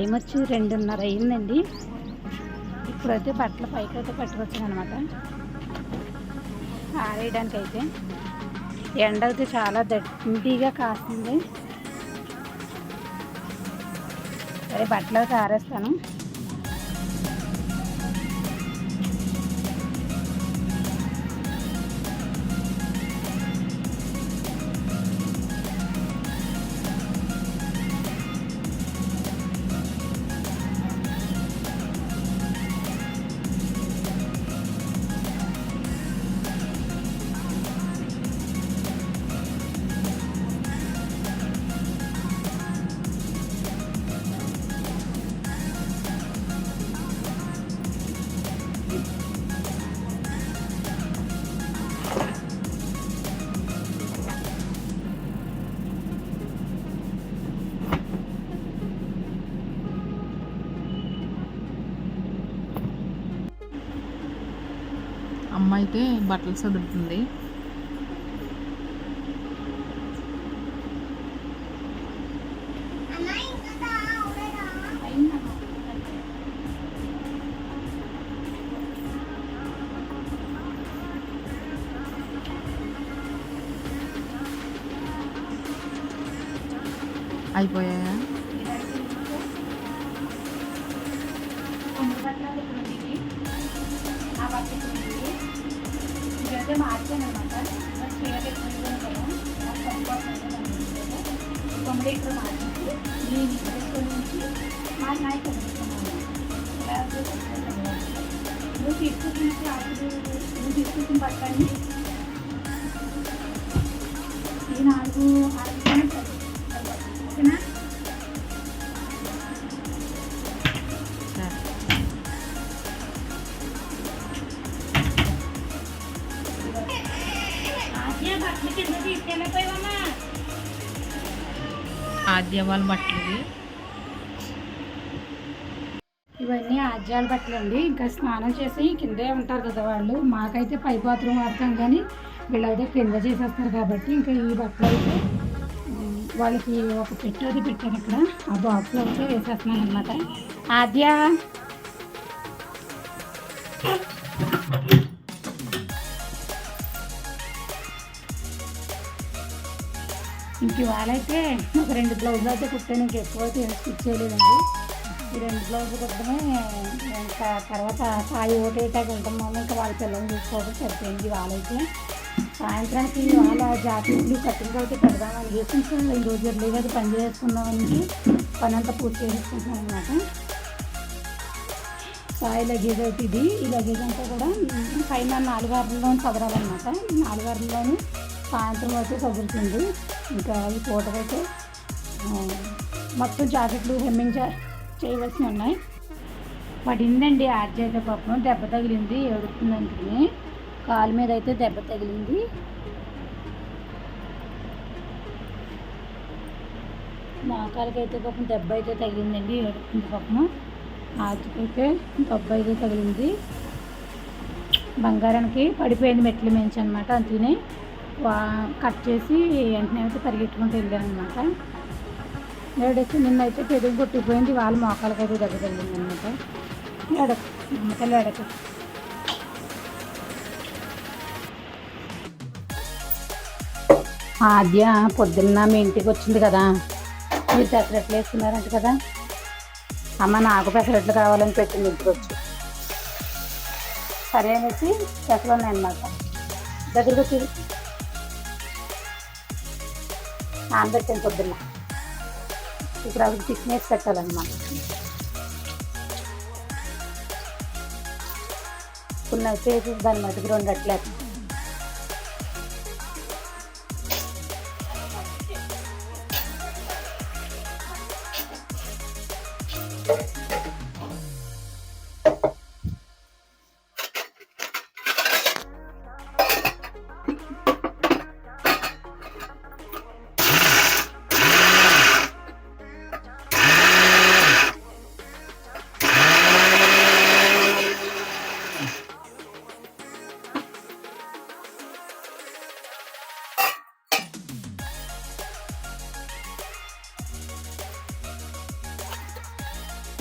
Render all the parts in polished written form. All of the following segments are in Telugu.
టైం వచ్చి 2:30 అయిందండి. ఇప్పుడైతే బట్టలు పైకి అయితే పట్టుకొచ్చాను అనమాట ఆరేయడానికి. అయితే ఎండ అయితే చాలా దండిగా కాస్తుంది. సరే బట్టలు అయితే ఆరేస్తాను. అమ్మ అయితే బట్టలు సదురుతుంది. అయిపోయాయా? ఇదైతే మార్చాను అనమాట. చీరలు ఎక్కువ తొమ్మిది ఇక్కడ మార్చింది. నేను ఇక్కడ నుంచి మా నాయకులు నువ్వు తీసుకొచ్చిన ఆకులు నువ్వు తీసుకొచ్చిన పట్టండి. ఈ 4 ఓకేనా? ఆద్య వాళ్ళ బట్టలు ఇవన్నీ ఆజ్యాల బట్టలు అండి. ఇంకా స్నానం చేసి కిందే ఉంటారు కదా వాళ్ళు. మాకైతే పై బాత్రూమ్ వాడతాం, కానీ వీళ్ళైతే కింద చేసేస్తారు కాబట్టి ఇంకా ఈ బట్టలు అయితే వాళ్ళకి ఒక పెట్టేది పెట్టారు అక్కడ. ఆ బాక్స్లో అయితే వేసేస్తున్నాను అనమాట. ఆద్య ఇంక ఇవాళైతే ఒక 2 బ్లౌజులు అయితే కుట్టాను. ఇంక ఎక్కువ అయితే స్టిచ్ చేయలేదండి. ఈ 2 బ్లౌజులు కుట్టడమే. ఇంకా తర్వాత సాయి ఓటేటాకి వెళ్తాం వల్ల ఇంకా వాళ్ళ పిల్లల్ని చూసుకోవడం సరిపోయింది. వాళ్ళైతే సాయంత్రానికి వాళ్ళ జాకెట్లు కటింగ్ అయితే పెడదామని చేసుకుంటున్నాను. ఈరోజు ఎర్లీగా అయితే పని చేసుకుందామని పని అంతా పూర్తి చేసుకుంటున్నాను అనమాట. సాయి లగేజ్ అయితే ఇది. ఈ లగేజ్ అంతా కూడా పైన 4 వారాల్లోని చదరాలన్నమాట. 4 వారాల్లోని సాయంత్రం అయితే చదువుతుంది. ఇంకా ఈ పూటకైతే మొత్తం జాకెట్లు హెమ్మింగ్ చేయవలసినవి ఉన్నాయి. పడిందండి ఆర్జీ అయితే పాపం దెబ్బ తగిలింది, ఏడుస్తుంది అనుకుని. కాలు మీద అయితే దెబ్బ తగిలింది. మా కాలుకి అయితే పాపం దెబ్బ అయితే తగిలిందండి, ఏడుస్తుంది పాపం. ఆర్జీకైతే దెబ్బ అయితే తగిలింది. బంగారానికి పడిపోయింది మెట్ల మించి అనమాట. అందుకని కట్ చేసి వెంటనే అయితే పరిగెట్టుకుంటూ వెళ్ళాను అనమాట. ఏడొచ్చి నిన్నైతే పెరుగు కొట్టిపోయింది. వాళ్ళ మోకాలకైతే దెబ్బ తగిలింది అనమాట. ఎడకు నమ్మకాలు ఎడకు. ఆద్య పొద్దున్న మీ ఇంటికి వచ్చింది కదా, మీరు పెసరట్లు వేసుకున్నారంట కదా. అమ్మ నాకు పెసరట్లు కావాలని పెట్టింది ఇంటికి వచ్చి. సరే అనేసి పెసలు ఉన్నాయన్నమాట. దగ్గరకు వచ్చి నానబెట్టాను పొద్దున్న. ఇప్పుడు అవి టిఫిన్ పెట్టాలన్నమాట. కొన్ని అయితే దాని మటుకు 2 అట్లేదు.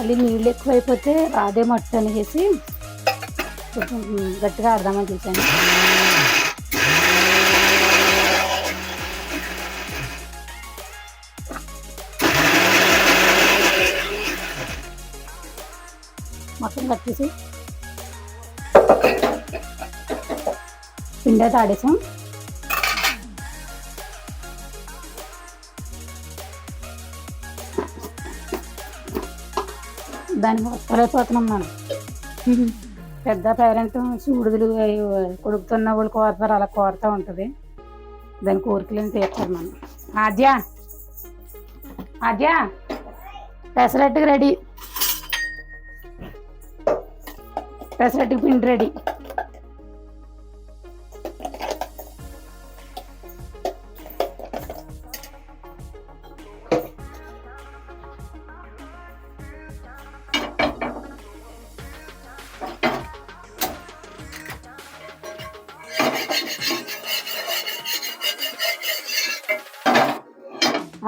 మళ్ళీ నీళ్ళు ఎక్కువైపోతే రాదే మట్టు అనేసి కొంచెం గట్టిగా ఆడదామని చూసాను. మొత్తం కట్టేసి పిండి అయితే ఆడేసాం. దానికి వస్తలేకపోతున్నాం మనం. పెద్ద పేరెంట్ సూడుదులు కొడుకుతున్న వాళ్ళు కోరతారు, అలా కోరుతూ ఉంటుంది. దాని కోరికలను తీర్చారు మనం. ఆద్య పెసరట్టుకు రెడీ, పెసరట్టుకు పిండి రెడీ.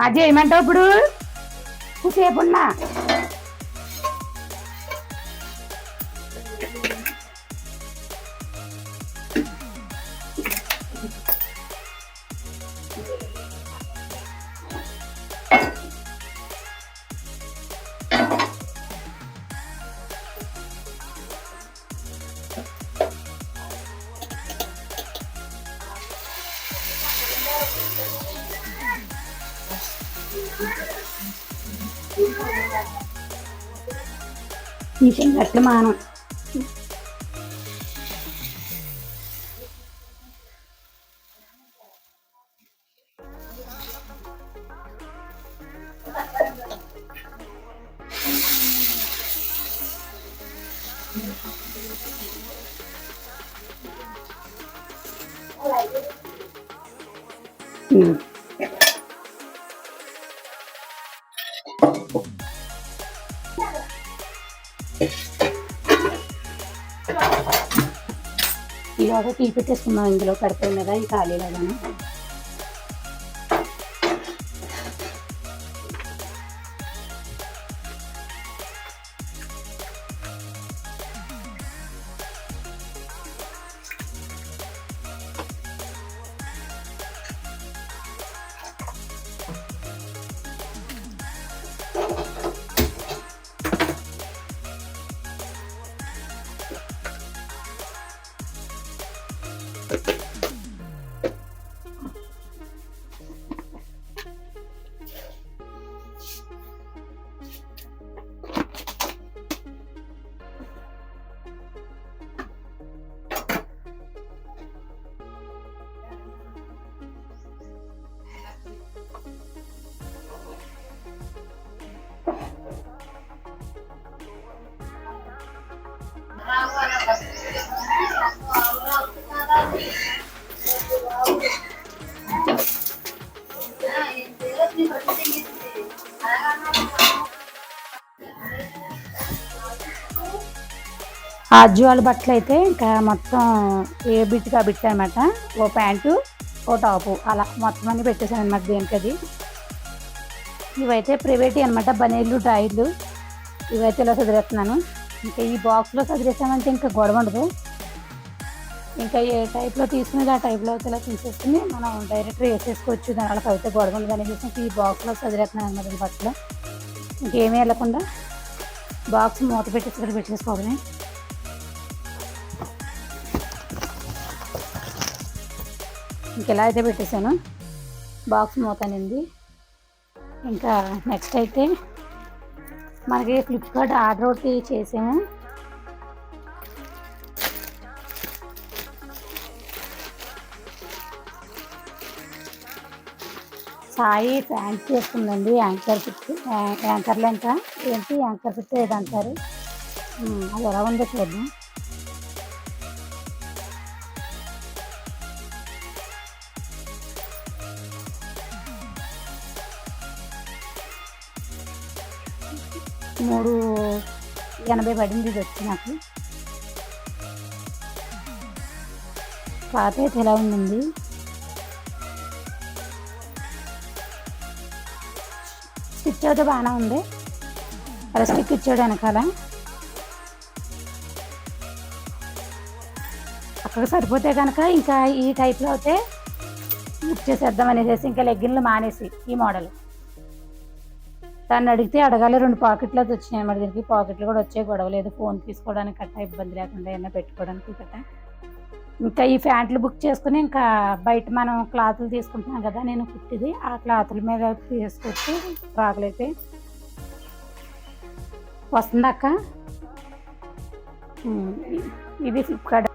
అది ఏమంటావు ఇప్పుడు? సేపు ఉన్నా తీసినట్లు మానం. ఇలాగ టీ పెట్టేసుకున్నాం. ఇందులో పడిపోయింది కదా ఈ ఖాళీలాగాను. ఆజ్వాల బట్టలు అయితే ఇంకా మొత్తం ఏ బిట్గా బిట్ అనమాట. ఓ ప్యాంటు ఓ టాపు అలా మొత్తం అన్ని పెట్టేశాను అనమాట. దేనికది ఇవైతే ప్రైవేట్ అనమాట, బనీళ్ళు డ్రాయిర్లు. ఇవైతే ఇలా చదివేస్తున్నాను. ఇంకా ఈ బాక్స్లో చదివేసామంటే ఇంకా గొడవ ఉండదు. ఇంకా ఏ టైప్లో తీసుకునేది ఆ టైప్లో అయితే ఇలా తీసేసుకుని మనం డైరెక్ట్గా వేసేసుకోవచ్చు. దాని వాళ్ళకి అయితే గొడవ ఉండదు అనేసి ఈ బాక్స్లో చదివేస్తున్నాను అనమాట. ఈ బట్టలు ఇంకేమీ వెళ్ళకుండా బాక్స్ మూత పెట్టేసి ఇక్కడ పెట్టేసుకోవడమే. ఇంకెలా అయితే పెట్టేశాను, బాక్స్ మూత అనేది. ఇంకా నెక్స్ట్ అయితే మనకి ఫ్లిప్కార్ట్ ఆర్డర్ ఒకటి చేసాము. సాయి ప్యాంట్ చేస్తుందండి. యాంకర్ ఫిట్, యాంకర్లు ఎంత ఏంటి యాంకర్ ఫిట్ ఏది అంటారు. అది ఎలా ఉందో చూద్దాం. $380 పడింది ఇది వచ్చి నాకు. క్లాత్ అయితే ఎలా ఉందండి. స్టిచ్ అయితే బాగానే ఉంది. అలా స్టిక్ ఇచ్చాడు వెనకాల. అక్కడ సరిపోతే కనుక ఇంకా ఈ టైప్లో అయితే బుక్ చేసేద్దాం అనేసి ఇంకా లెగ్గిన్లు మానేసి ఈ మోడల్. దాన్ని అడిగితే అడగాలి 2 పాకెట్లు అయితే వచ్చినాయి అన్నమాట. దీనికి పాకెట్లు కూడా వచ్చే గొడవ లేదు, ఫోన్ తీసుకోవడానికి కట్ట ఇబ్బంది లేకుండా ఏమైనా పెట్టుకోవడానికి కట్ట. ఇంకా ఈ ప్యాంట్లు బుక్ చేసుకుని ఇంకా బయట మనం క్లాతులు తీసుకుంటున్నాం కదా, నేను కుట్టిది ఆ క్లాతుల మీద తీసుకొచ్చి ఫ్రాకులు అయితే వస్తుంది అక్క. ఇది ఫ్లిప్కార్ట్.